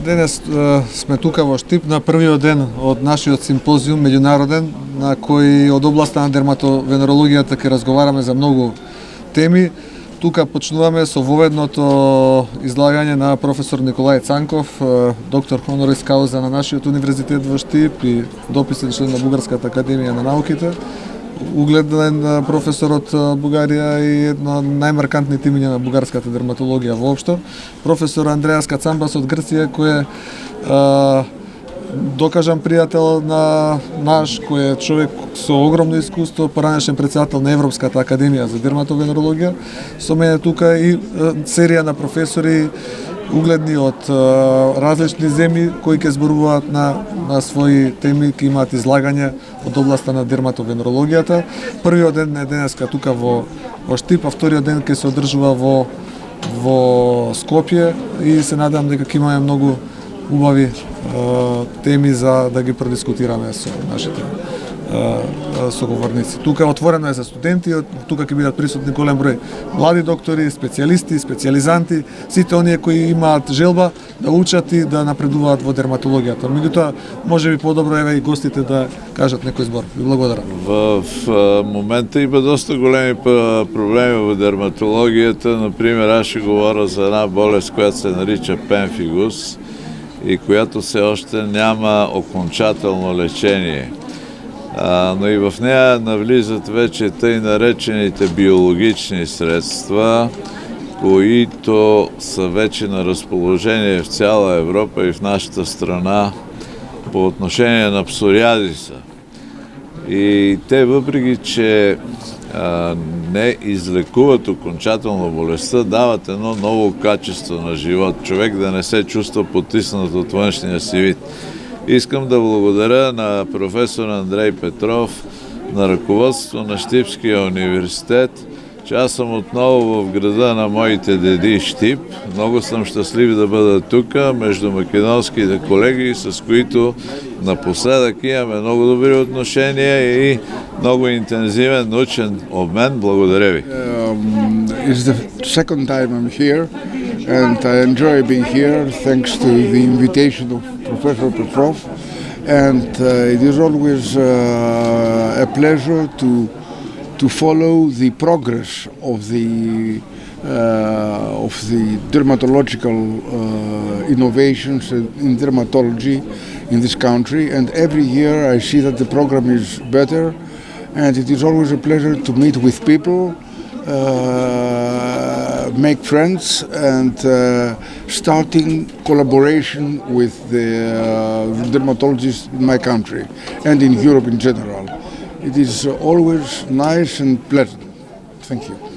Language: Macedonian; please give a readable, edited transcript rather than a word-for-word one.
Денес сме тука во Штип на првиот ден од нашиот симпозиум меѓународен на кој од областа на дерматовенерологијата ќе разговараме за многу теми. Тука почнуваме со воведното излагање на професор Николај Цанков, доктор хонорис кауза на нашиот универзитет во Штип и дописен член на Бугарската академија на науките. Угледен професор од Бугарија и едно од најмаркантните имиња на бугарската дерматологија воопшто. Професор Андреас Кацамбас од Грција, кој е докажан пријател на наш, кој е човек со огромно искуство, поранешен председател на Европската академија за дерматовенерологија. Со мене тука и серија на професори угледни од различни земји кои ќе зборуваат на своји теми, ќе имаат излагање од областа на дерматовенерологијата. Првиот ден е денеска тука во Штип, а вториот ден ќе се одржува во Скопје и се надам дека ќе имаме многу убави теми за да ги продискутираме со нашите соговорници. Тука отворено е за студенти, тука ќе бидат присутни голем број млади доктори, специјалисти, специјализанти, сите оние кои имаат желба да учат и да напредуваат во дерматологијата. Меѓутоа, може би подобро еве и гостите да кажат некој збор. Ви благодарам. В момента има доста големи проблеми во дерматологијата. Например, аз ще говоря за една болест, която се нарича пемфигус и която все още няма окончателно лечение. Но и в нея навлизат вече тъй наречените биологични средства, които са вече на разположение в цяла Европа и в нашата страна по отношение на псориазиса. И те, въпреки че не излекуват окончателно болестта, дават едно ново качество на живот. Човек да не се чувства потиснат от външния си вид. Искам да благодаря на професор Андрей Петров, на ръководството на Щипския университет, че аз съм отново в града на моите деди Щип. Много съм щастлив да бъда тук, между македонските колеги, с които напоследък имаме много добри отношения и много интензивен научен обмен. Благодаря ви. It's the second time I'm here and I enjoy being here thanks to the invitation of Professor Petrov, and it is always a pleasure to follow the progress of the dermatological innovations in dermatology in this country, and every year I see that the program is better, and it is always a pleasure to meet with people, make friends, and starting collaboration with the dermatologists in my country and in Europe in general. It is always nice and pleasant. Thank you.